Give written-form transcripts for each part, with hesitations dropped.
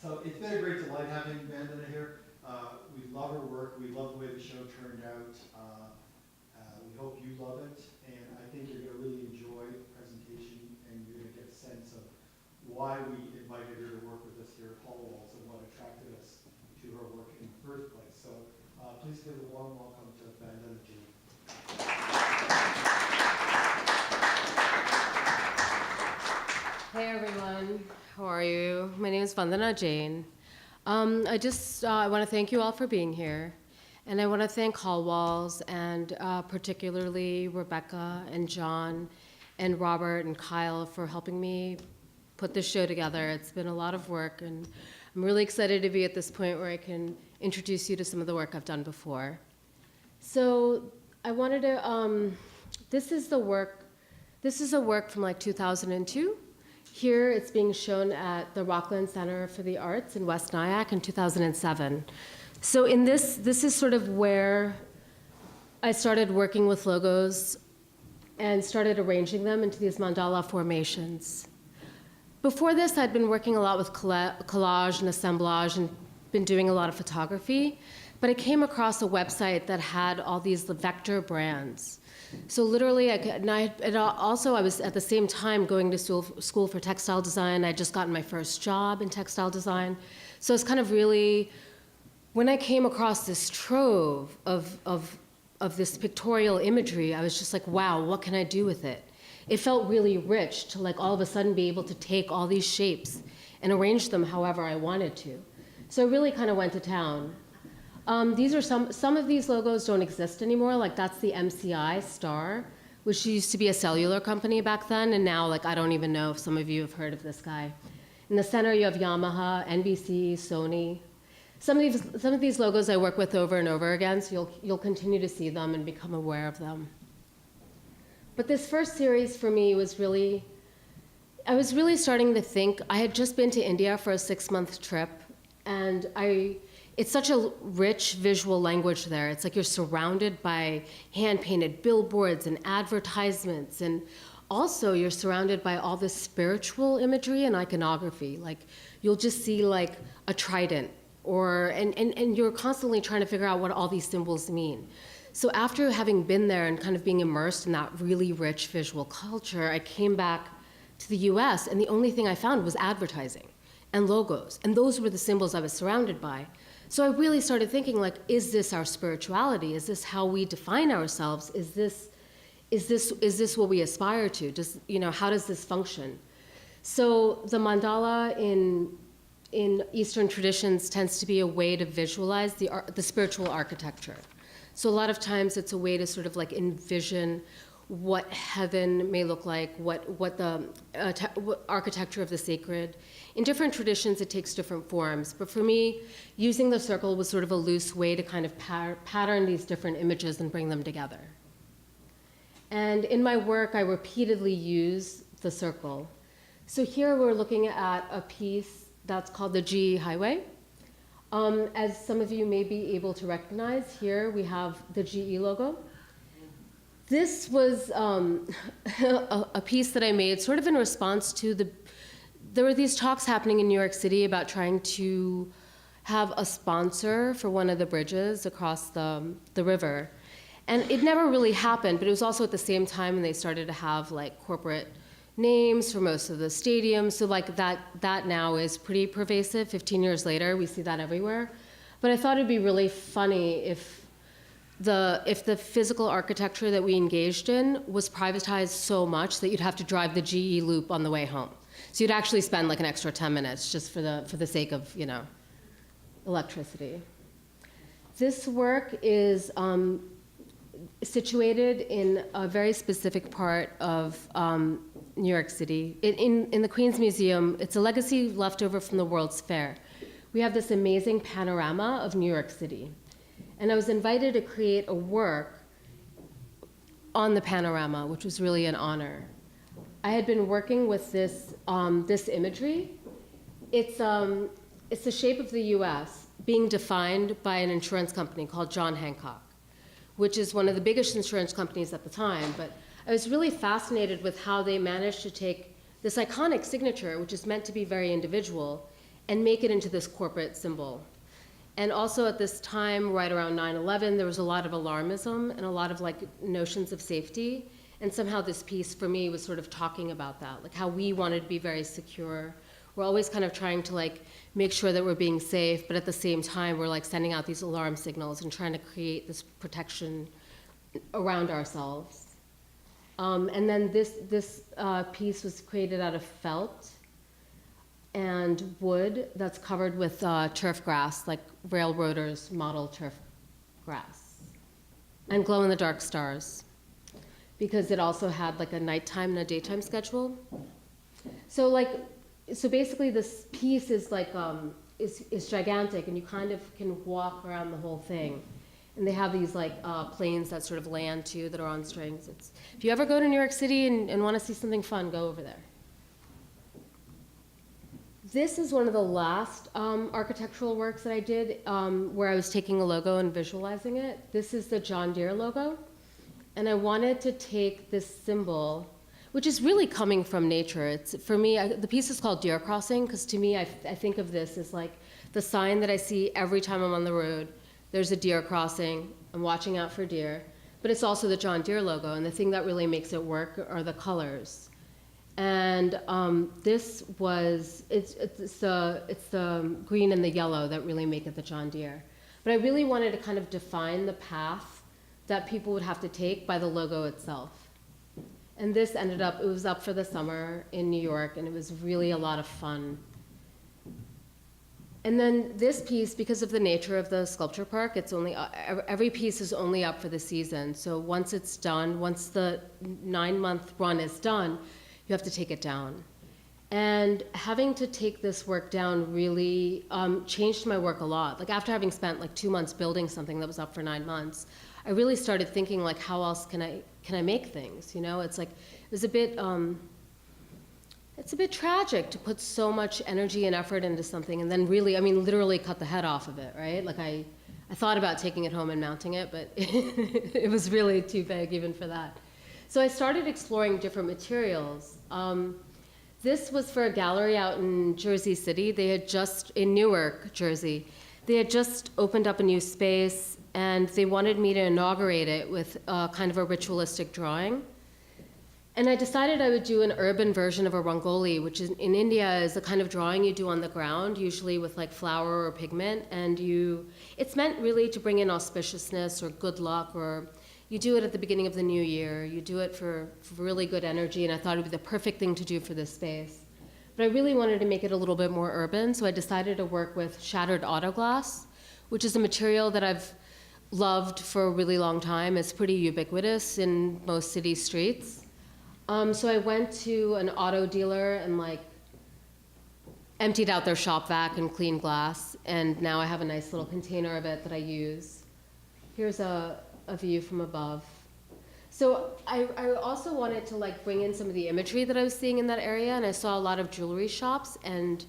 So it's been a great delight having Vandana here. We love her work. We love the way the show turned out. We hope you love it. And I think you're going to really enjoy the presentation, and you're going to get a sense of why we invited her to work with us here at Hallwalls and what attracted us to her work in the first place. So please give a warm welcome to Vandana Jain. Hey everyone, how are you? My name is Vandana Jain. I want to thank you all for being here. And I want to thank Hallwalls and particularly Rebecca and John and Robert and Kyle for helping me put this show together. It's been a lot of work, and I'm really excited to be at this point where I can introduce you to some of the work I've done before. So I wanted to, this is a work from like 2002. Here it's being shown at the Rockland Center for the Arts in West Nyack in 2007. So in this is sort of where I started working with logos and started arranging them into these mandala formations. Before this, I'd been working a lot with collage and assemblage and been doing a lot of photography, but I came across a website that had all these vector brands. So literally, I was at the same time going to school for textile design. I'd just gotten my first job in textile design. So it's kind of really, when I came across this trove of this pictorial imagery, I was just like, wow, what can I do with it? It felt really rich to like all of a sudden be able to take all these shapes and arrange them however I wanted to. So I really kind of went to town. These are some of these logos don't exist anymore. Like that's the MCI star, which used to be a cellular company back then, and now like I don't even know if some of you have heard of this guy. In the center you have Yamaha, NBC, Sony. Some of these logos I work with over and over again, so you'll continue to see them and become aware of them. But this first series for me was really, I was really starting to think. I had just been to India for a 6-month trip, and it's such a rich visual language there. It's like you're surrounded by hand-painted billboards and advertisements, and also you're surrounded by all this spiritual imagery and iconography. Like you'll just see like a trident, and you're constantly trying to figure out what all these symbols mean. So after having been there and kind of being immersed in that really rich visual culture, I came back to the US, and the only thing I found was advertising and logos, and those were the symbols I was surrounded by. So I really started thinking, like, is this our spirituality? Is this how we define ourselves? Is this what we aspire to? How does this function? So the mandala in Eastern traditions tends to be a way to visualize the spiritual architecture. So a lot of times it's a way to sort of like envision what heaven may look like, what the architecture of the sacred. In different traditions, it takes different forms. But for me, using the circle was sort of a loose way to kind of pattern these different images and bring them together. And in my work, I repeatedly use the circle. So here we're looking at a piece that's called the GE Highway. As some of you may be able to recognize, here we have the GE logo. This was a piece that I made sort of in response to there were these talks happening in New York City about trying to have a sponsor for one of the bridges across the river. And it never really happened, but it was also at the same time when they started to have like corporate names for most of the stadiums. So like that now is pretty pervasive. 15 years later, we see that everywhere. But I thought it'd be really funny if the physical architecture that we engaged in was privatized so much that you'd have to drive the GE loop on the way home. So you'd actually spend like an extra 10 minutes just for the sake of, electricity. This work is situated in a very specific part of New York City. In the Queens Museum, it's a legacy left over from the World's Fair. We have this amazing panorama of New York City. And I was invited to create a work on the panorama, which was really an honor. I had been working with this imagery. It's the shape of the US being defined by an insurance company called John Hancock, which is one of the biggest insurance companies at the time. But I was really fascinated with how they managed to take this iconic signature, which is meant to be very individual, and make it into this corporate symbol. And also at this time, right around 9/11, there was a lot of alarmism and a lot of like notions of safety. And somehow this piece for me was sort of talking about that, like how we wanted to be very secure. We're always kind of trying to like make sure that we're being safe, but at the same time, we're like sending out these alarm signals and trying to create this protection around ourselves. And then this piece was created out of felt and wood that's covered with turf grass, like railroaders model turf grass, and glow-in-the-dark stars, because it also had like a nighttime and a daytime schedule. So basically this piece is like, is gigantic, and you kind of can walk around the whole thing. And they have these like planes that sort of land too that are on strings. If you ever go to New York City and want to see something fun, go over there. This is one of the last architectural works that I did where I was taking a logo and visualizing it. This is the John Deere logo. And I wanted to take this symbol, which is really coming from nature. It's, for me, the piece is called Deer Crossing, because to me, I think of this as like the sign that I see every time I'm on the road. There's a deer crossing, I'm watching out for deer, but it's also the John Deere logo, and the thing that really makes it work are the colors. And it's the green and the yellow that really make it the John Deere. But I really wanted to kind of define the path that people would have to take by the logo itself. And this ended up, it was up for the summer in New York, and it was really a lot of fun. And then this piece, because of the nature of the sculpture park, it's only, every piece is only up for the season. So once it's done, once the 9-month run is done, you have to take it down. And having to take this work down really changed my work a lot. Like after having spent like 2 months building something that was up for 9 months, I really started thinking like, how else can I make things? You know, it's like, it was a bit, it's a bit tragic to put so much energy and effort into something and then really, I mean, literally cut the head off of it, right? Like I thought about taking it home and mounting it, but it was really too big even for that. So I started exploring different materials. This was for a gallery out in Jersey City. They had just, in Newark, Jersey, they had just opened up a new space, and they wanted me to inaugurate it with kind of a ritualistic drawing. And I decided I would do an urban version of a rangoli, which in India is the kind of drawing you do on the ground, usually with like flour or pigment, and it's meant really to bring in auspiciousness or good luck, or you do it at the beginning of the new year, you do it for really good energy, and I thought it would be the perfect thing to do for this space. But I really wanted to make it a little bit more urban, so I decided to work with shattered auto glass, which is a material that I've loved for a really long time. It's pretty ubiquitous in most city streets. So I went to an auto dealer and like emptied out their shop vac and cleaned glass, and now I have a nice little container of it that I use. Here's a view from above. So I also wanted to like bring in some of the imagery that I was seeing in that area, and I saw a lot of jewelry shops, and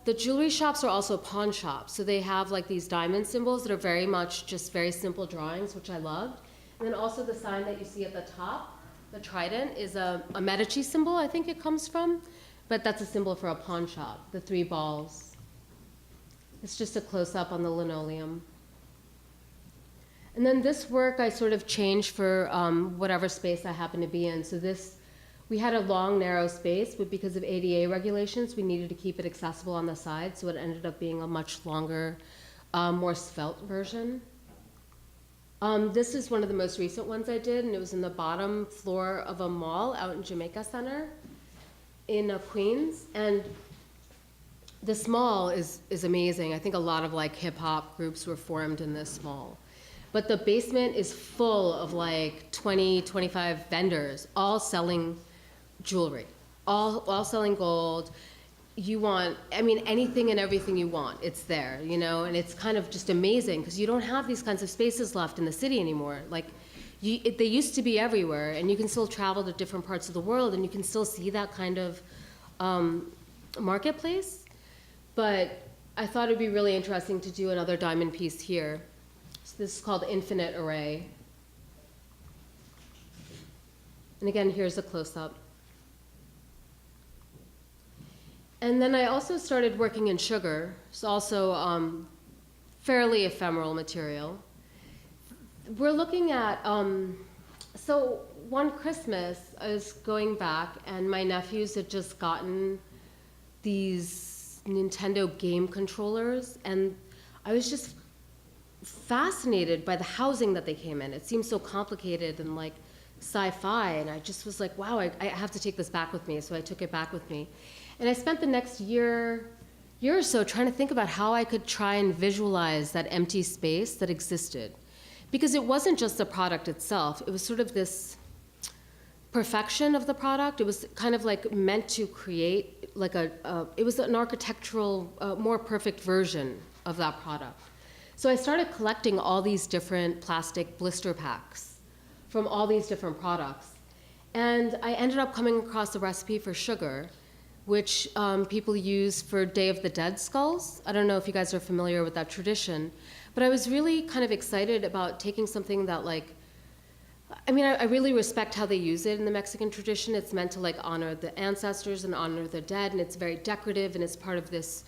the jewelry shops are also pawn shops. So they have like these diamond symbols that are very much just very simple drawings, which I loved. And then also the sign that you see at the top, the trident, is a Medici symbol, I think it comes from, but that's a symbol for a pawn shop, the 3 balls. It's just a close-up on the linoleum. And then this work I sort of changed for whatever space I happen to be in. So we had a long, narrow space, but because of ADA regulations, we needed to keep it accessible on the side, so it ended up being a much longer, more svelte version. This is one of the most recent ones I did, and it was in the bottom floor of a mall out in Jamaica Center in Queens. And this mall is amazing. I think a lot of like hip hop groups were formed in this mall. But the basement is full of like 20, 25 vendors, all selling jewelry, all selling gold. You want, I mean, anything and everything you want, it's there, you know, and it's kind of just amazing because you don't have these kinds of spaces left in the city anymore. Like, they used to be everywhere, and you can still travel to different parts of the world, and you can still see that kind of marketplace. But I thought it'd be really interesting to do another diamond piece here. So this is called Infinite Array. And again, here's a close-up. And then I also started working in sugar. It's also fairly ephemeral material. We're looking at, so one Christmas, I was going back and my nephews had just gotten these Nintendo game controllers, and I was just fascinated by the housing that they came in. It seemed so complicated and like sci-fi, and I just was like, wow, I have to take this back with me. So I took it back with me. And I spent the next year or so trying to think about how I could try and visualize that empty space that existed. Because it wasn't just the product itself, it was sort of this perfection of the product. It was kind of like meant to create like it was an architectural, more perfect version of that product. So I started collecting all these different plastic blister packs from all these different products. And I ended up coming across a recipe for sugar, which people use for Day of the Dead skulls. I don't know if you guys are familiar with that tradition, but I was really kind of excited about taking something that like, I mean, I really respect how they use it in the Mexican tradition. It's meant to like honor the ancestors and honor the dead, and it's very decorative and it's part of this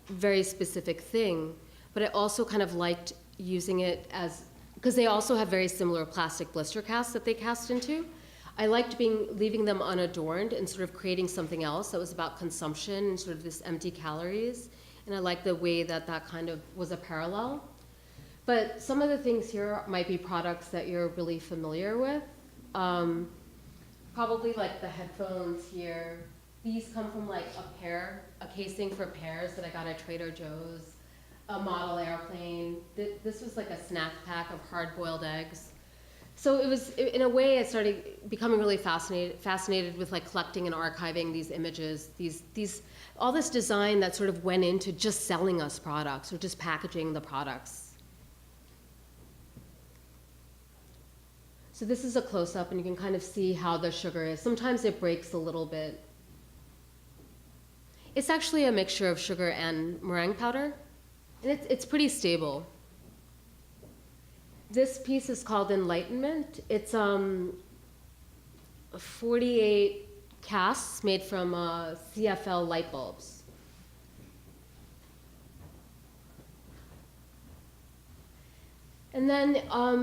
very specific thing. But I also kind of liked using it as, because they also have very similar plastic blister casts that they cast into. I liked leaving them unadorned and sort of creating something else that was about consumption and sort of this empty calories. And I liked the way that that kind of was a parallel. But some of the things here might be products that you're really familiar with. Probably like the headphones here. These come from like a casing for pears that I got at Trader Joe's. A model airplane. This was like a snack pack of hard-boiled eggs. So it was, in a way, I started becoming really fascinated with like collecting and archiving these images, all this design that sort of went into just selling us products or just packaging the products. So this is a close-up, and you can kind of see how the sugar is. Sometimes it breaks a little bit. It's actually a mixture of sugar and meringue powder, and it's pretty stable. This piece is called Enlightenment. It's 48 casts made from CFL light bulbs. And then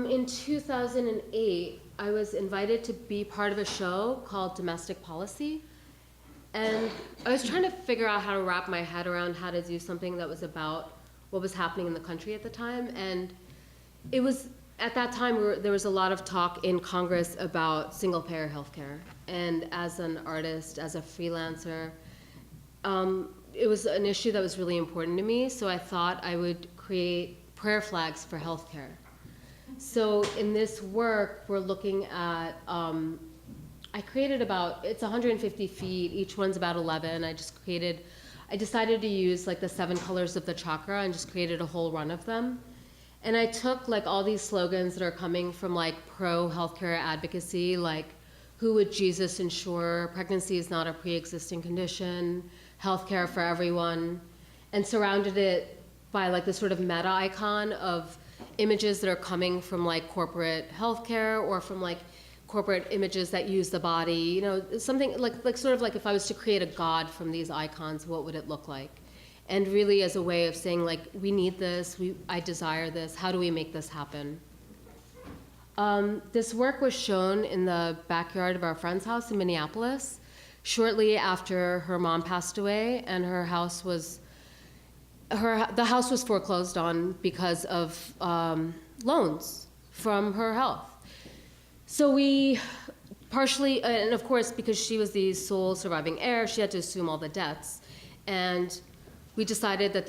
in 2008, I was invited to be part of a show called Domestic Policy. And I was trying to figure out how to wrap my head around how to do something that was about what was happening in the country at the time. And it was, at that time, there was a lot of talk in Congress about single-payer healthcare. And as an artist, as a freelancer, it was an issue that was really important to me. So I thought I would create prayer flags for healthcare. So in this work, we're looking at, I created it's 150 feet, each one's about 11. I decided to use like the 7 colors of the chakra and just created a whole run of them. And I took like all these slogans that are coming from like pro-healthcare advocacy, like who would Jesus ensure, pregnancy is not a pre-existing condition, healthcare for everyone, and surrounded it by like this sort of meta icon of images that are coming from like corporate healthcare or from like corporate images that use the body, you know, something like sort of like if I was to create a god from these icons, what would it look like? And really as a way of saying like, we need this, I desire this, how do we make this happen? This work was shown in the backyard of our friend's house in Minneapolis shortly after her mom passed away, and the house was foreclosed on because of loans from her health. So we partially, and of course, because she was the sole surviving heir, she had to assume all the debts. And we decided that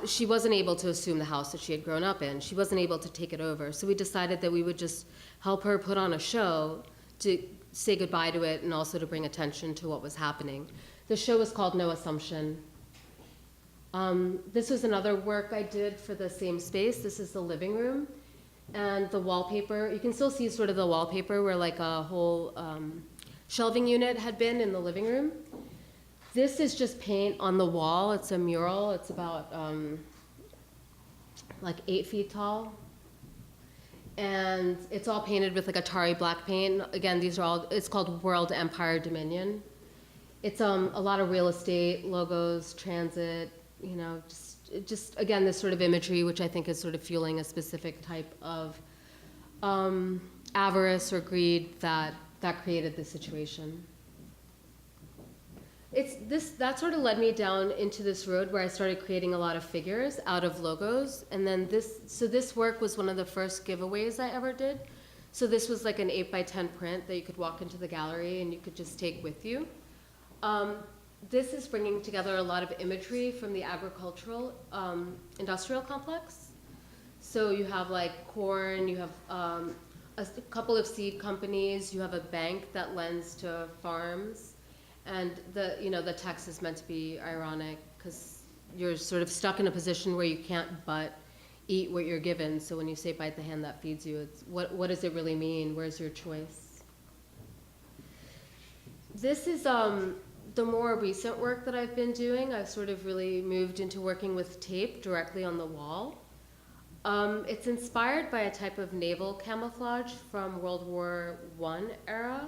she wasn't able to assume the house that she had grown up in. She wasn't able to take it over. So we decided that we would just help her put on a show to say goodbye to it and also to bring attention to what was happening. The show was called No Assumption. This was another work I did for the same space. This is the living room. And the wallpaper, you can still see sort of the wallpaper where like a whole shelving unit had been in the living room. This is just paint on the wall. It's a mural. It's about like 8 feet tall. And it's all painted with like Atari black paint. Again, these are all, it's called World Empire Dominion. It's a lot of real estate, logos, transit, just again, this sort of imagery, which I think is sort of fueling a specific type of avarice or greed that created this situation. That sort of led me down into this road where I started creating a lot of figures out of logos. And then this work was one of the first giveaways I ever did. So this was like an 8x10 print that you could walk into the gallery and you could just take with you. This is bringing together a lot of imagery from the agricultural industrial complex. So you have like corn, you have a couple of seed companies, you have a bank that lends to farms. And the text is meant to be ironic because you're sort of stuck in a position where you can't but eat what you're given. So when you say bite the hand that feeds you, it's what does it really mean? Where's your choice? This is the more recent work that I've been doing. I've sort of really moved into working with tape directly on the wall. It's inspired by a type of naval camouflage from World War I era,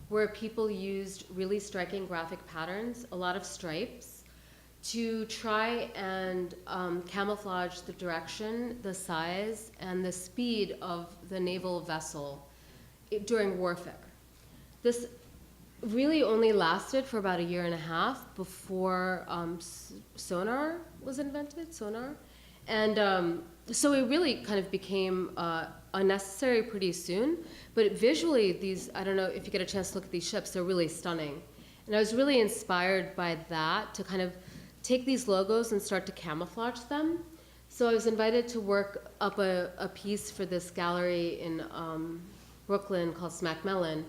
where people used really striking graphic patterns, a lot of stripes, to try and camouflage the direction, the size, and the speed of the naval vessel during warfare. This really only lasted for about 1.5 years before sonar was invented, And so it really kind of became unnecessary pretty soon, but visually these, I don't know if you get a chance to look at these ships, they're really stunning. And I was really inspired by that to kind of take these logos and start to camouflage them. So I was invited to work up a piece for this gallery in Brooklyn called Smack Melon,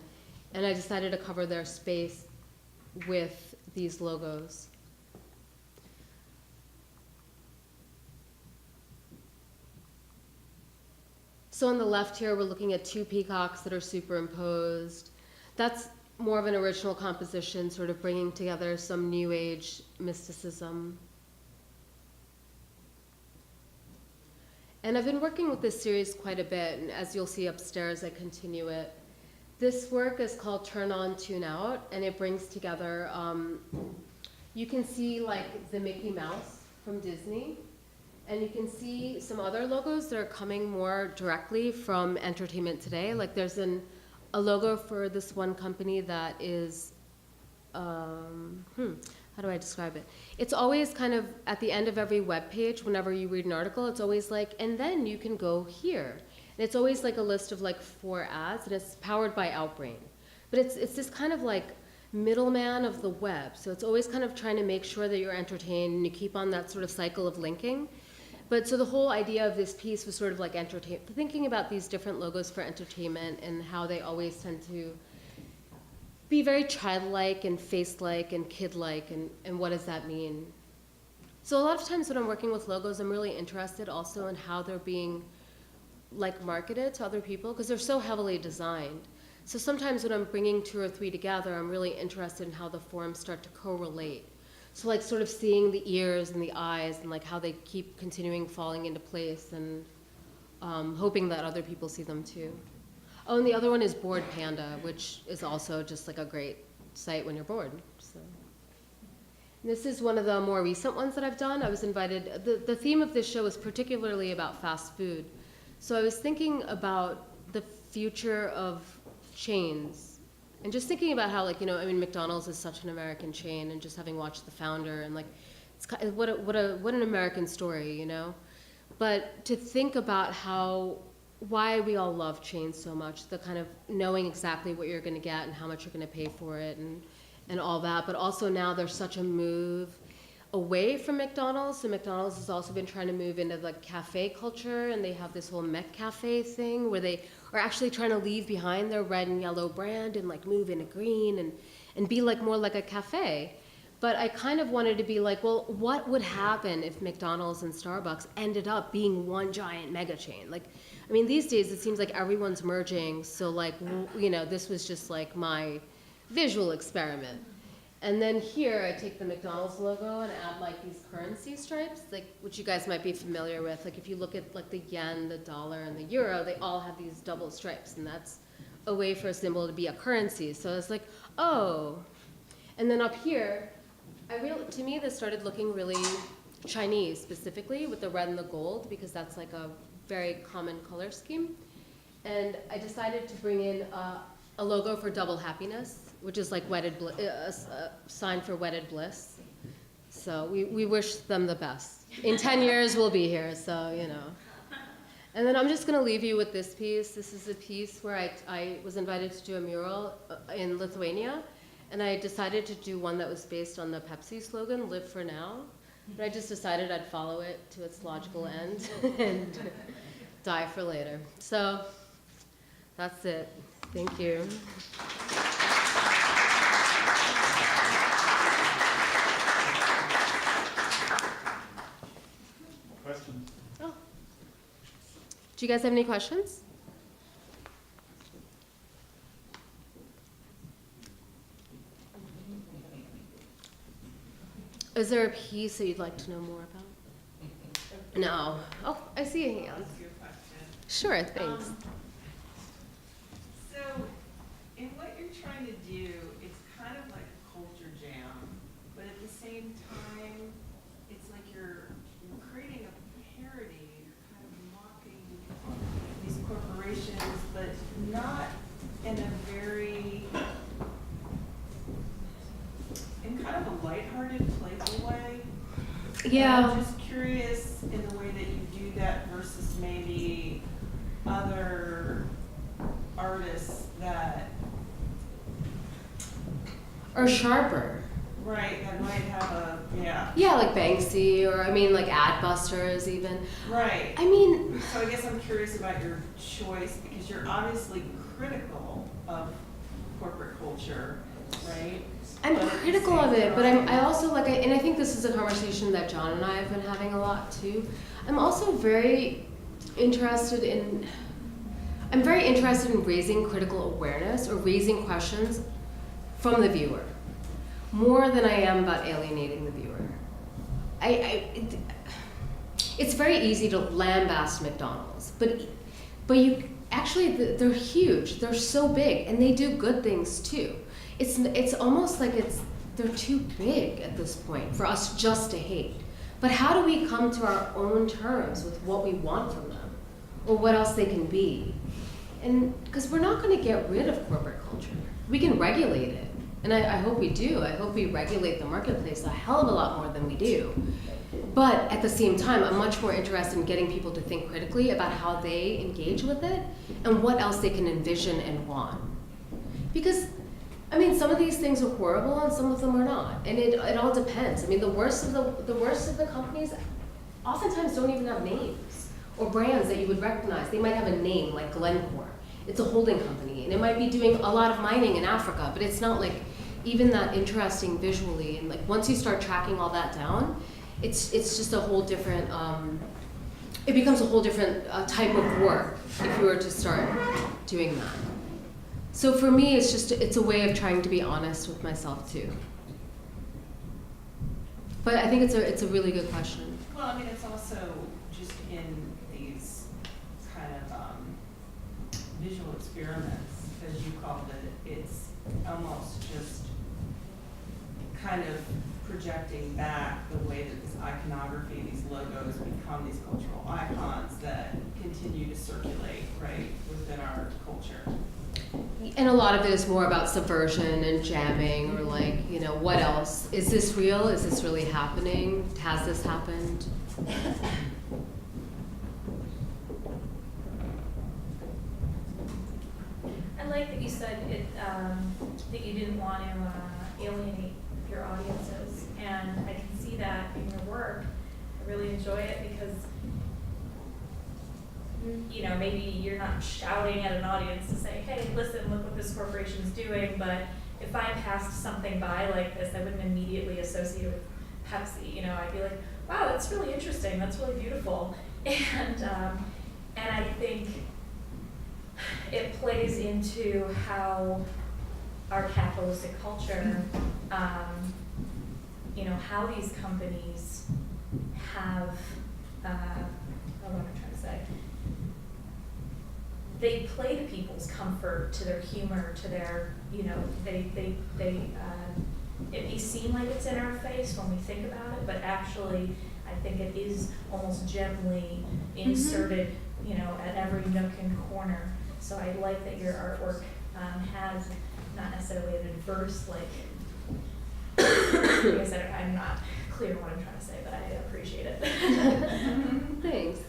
and I decided to cover their space with these logos. So on the left here, we're looking at 2 peacocks that are superimposed. That's more of an original composition, sort of bringing together some New Age mysticism. And I've been working with this series quite a bit, and as you'll see upstairs, I continue it. This work is called Turn On, Tune Out, and it brings together, you can see like the Mickey Mouse from Disney, and you can see some other logos that are coming more directly from entertainment today. Like there's a logo for this one company that is, how do I describe it? It's always kind of at the end of every web page, whenever you read an article, it's always like, and then you can go here. And it's always like a list of like 4 ads, and it's powered by Outbrain. But it's this kind of like middleman of the web. So it's always kind of trying to make sure that you're entertained and you keep on that sort of cycle of linking. But so the whole idea of this piece was sort of like thinking about these different logos for entertainment and how they always tend to be very childlike and face-like and kid-like, and what does that mean? So a lot of times when I'm working with logos, I'm really interested also in how they're being like marketed to other people because they're so heavily designed. So sometimes when I'm bringing 2 or 3 together, I'm really interested in how the forms start to correlate. So like sort of seeing the ears and the eyes and like how they keep continuing falling into place and hoping that other people see them too. Oh, and the other one is Bored Panda, which is also just like a great site when you're bored. So. And this is one of the more recent ones that I've done. I was invited, the theme of this show is particularly about fast food. So I was thinking about the future of chains. And just thinking about how, like, McDonald's is such an American chain, and just having watched the founder, and like, it's kind of, what an American story, But to think about why we all love chains so much, the kind of knowing exactly what you're going to get and how much you're going to pay for it, and all that. But also now there's such a move away from McDonald's. So McDonald's has also been trying to move into the cafe culture, and they have this whole McCafe thing where they are actually trying to leave behind their red and yellow brand and like move into green and be like more like a cafe. But I kind of wanted to be like, well, what would happen if McDonald's and Starbucks ended up being one giant mega chain? Like, I mean, these days it seems like everyone's merging. So like, this was just like my visual experiment. And then here I take the McDonald's logo and add like these currency stripes, like which you guys might be familiar with. Like if you look at like the yen, the dollar, and the euro, they all have these double stripes, and that's a way for a symbol to be a currency. So it's like, oh. And then up here, to me, this started looking really Chinese, specifically with the red and the gold, because that's like a very common color scheme. And I decided to bring in a logo for double happiness, which is like a sign for wedded bliss. So we wish them the best. In 10 years, we'll be here, so, you know. And then I'm just going to leave you with this piece. This is a piece where I was invited to do a mural in Lithuania, and I decided to do one that was based on the Pepsi slogan, "Live for Now." But I just decided I'd follow it to its logical end and die for later. So that's it. Thank you. Questions? Oh. Do you guys have any questions? Is there a piece that you'd like to know more about? No. Oh, I see a hand. Ask you a question. Sure, thanks. So, in what you're trying to do, it's kind of like a culture jam, but at the same time, it's like you're creating a parody, you're kind of mocking these corporations, but not in a very, in kind of a lighthearted, playful way. Yeah. And I'm just curious in the way that you do that versus maybe other artists that, Or sharper. right, that might have a, yeah, Yeah, like Banksy, or I mean, like Adbusters even. right. I mean, So I guess I'm curious about your choice, because you're obviously critical of corporate culture, right? I'm But at the critical same of it, but time- I also like, and I think this is a conversation that John and I have been having a lot too. I'm also very interested in, raising critical awareness or raising questions from the viewer, more than I am about alienating the viewer. It's very easy to lambast McDonald's, but you actually, they're huge, they're so big, and they do good things too. It's almost like they're too big at this point for us just to hate. But how do we come to our own terms with what we want from them, or what else they can be? And because we're not going to get rid of corporate culture, we can regulate it, and I hope we do. I hope we regulate the marketplace a hell of a lot more than we do. But at the same time, I'm much more interested in getting people to think critically about how they engage with it and what else they can envision and want. Because, I mean, some of these things are horrible and some of them are not, and it all depends. I mean, the worst of the companies oftentimes don't even have names or brands that you would recognize. They might have a name like Glencore. It's a holding company, and it might be doing a lot of mining in Africa, but it's not like even that interesting visually. And like once you start tracking all that down, it's just a whole different. It becomes a whole different type of work if you were to start doing that. So for me, it's a way of trying to be honest with myself too. But I think it's a really good question. Well, I mean, it's also just in these kind of visual experiments, as you called it, it's almost just kind of projecting back the way that this iconography, these logos become these cultural icons that continue to circulate, right, within our culture. And a lot of it is more about subversion and jamming, or like, you know, what else? Is this real? Is this really happening? Has this happened? I like that you said it, that you didn't want to alienate your audiences, and I can see that in your work. I really enjoy it because, you know, maybe you're not shouting at an audience to say, hey, listen, look what this corporation's doing, but if I passed something by like this, I wouldn't immediately associate it with Pepsi. You know, I'd be like, wow, that's really interesting, that's really beautiful. And I think it plays into how our capitalistic culture, you know, how these companies have, what am I trying to say? They play to people's comfort, to their humor, to their, you know, they it may seem like it's in our face when we think about it, but actually, I think it is almost gently inserted, you know, at every nook and corner. So I like that your artwork has not necessarily an adverse, like, like I said, I'm not clear what I'm trying to say, but I appreciate it. Thanks.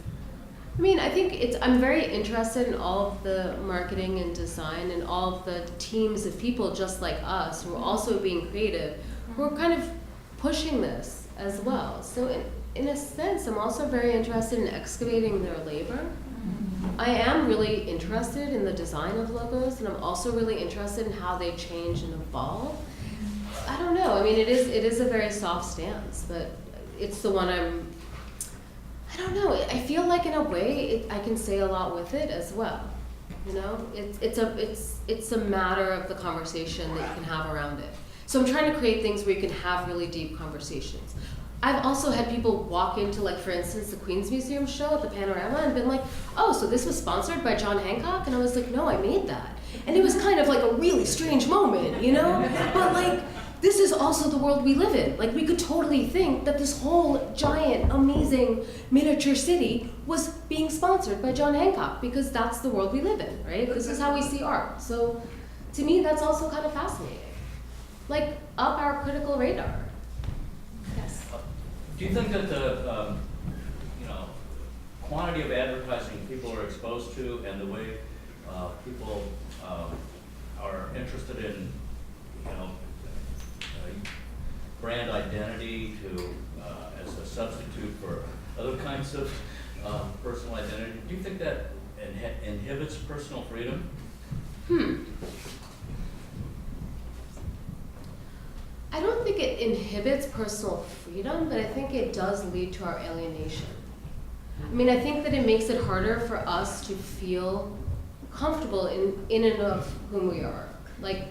I mean, I think I'm very interested in all of the marketing and design and all of the teams of people just like us who are also being creative, who are kind of pushing this as well. So in a sense, I'm also very interested in excavating their labor. I am really interested in the design of logos, and I'm also really interested in how they change and evolve. I don't know. I mean, it is a very soft stance, but it's the one I don't know. I feel like in a way I can say a lot with it as well. You know, it's a matter of the conversation that you can have around it. So I'm trying to create things where you can have really deep conversations. I've also had people walk into, like, for instance, the Queen's Museum show at the Panorama and been like, oh, so this was sponsored by John Hancock? And I was like, no, I made that. And it was kind of like a really strange moment, you know? But like, this is also the world we live in. Like, we could totally think that this whole giant, amazing miniature city was being sponsored by John Hancock, because that's the world we live in, right? This is how we see art. So to me, that's also kind of fascinating. Like, up our critical radar. Yes. Do you think that the quantity of advertising people are exposed to, and the way people are interested in, brand identity to as a substitute for other kinds of personal identity, do you think that inhibits personal freedom? I don't think it inhibits personal freedom, but I think it does lead to our alienation. I mean, I think that it makes it harder for us to feel comfortable in and of whom we are. Like,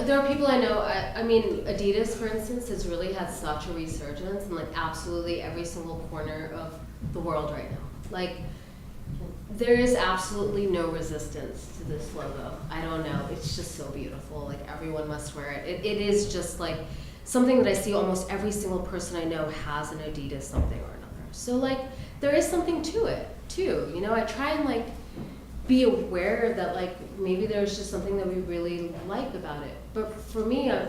there are people I know, I mean, Adidas, for instance, has really had such a resurgence in, like, absolutely every single corner of the world right now. Like, there is absolutely no resistance to this logo. I don't know, it's just so beautiful. Like, everyone must wear it. It is just like something that I see almost every single person I know has an Adidas something or another. So, like, there is something to it too. You know, I try and, like, be aware that, like, maybe there's just something that we really like about it. But for me, I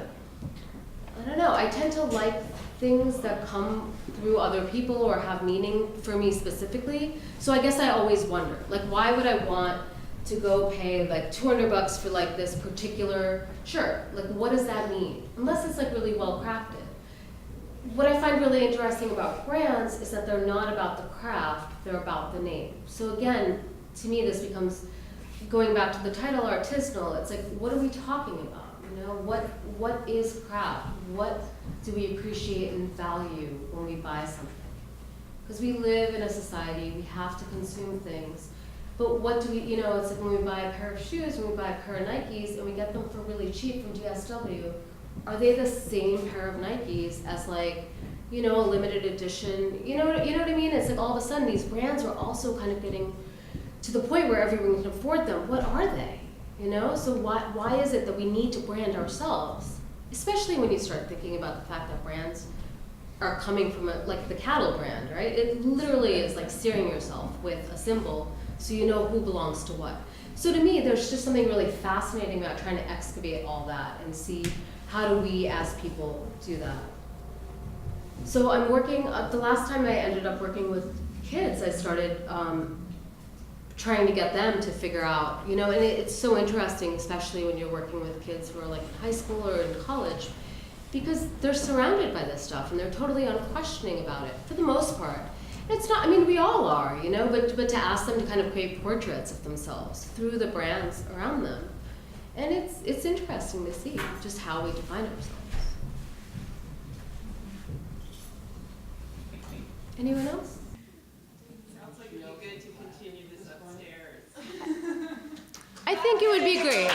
don't know, I tend to like things that come through other people or have meaning for me specifically. So I guess I always wonder, like, why would I want to go pay like $200 for like this particular shirt? Like, what does that mean? Unless it's like really well crafted. What I find really interesting about brands is that they're not about the craft, they're about the name. So again, to me, this becomes, going back to the title, artisanal. It's like, what are we talking about? You know, what is craft? What do we appreciate and value when we buy something? Because we live in a society, we have to consume things. But what do we, you know, it's like when we buy a pair of shoes, when we buy a pair of Nikes, and we get them for really cheap from DSW, are they the same pair of Nikes as, like, you know, a limited edition? You know what I mean? It's like all of a sudden these brands are also kind of getting to the point where everyone can afford them. What are they? You know, so why is it that we need to brand ourselves? Especially when you start thinking about the fact that brands are coming from like the cattle brand, right? It literally is like searing yourself with a symbol so you know who belongs to what. So to me, there's just something really fascinating about trying to excavate all that and see how do we as people do that. So I'm working, the last time I ended up working with kids, I started trying to get them to figure out, you know, and it's so interesting, especially when you're working with kids who are like in high school or in college, because they're surrounded by this stuff and they're totally unquestioning about it for the most part. It's not, I mean, we all are, you know, but to ask them to kind of create portraits of themselves through the brands around them. And it's interesting to see just how we define ourselves. Anyone else? Sounds like it'd be good to continue this upstairs. I think it would be great.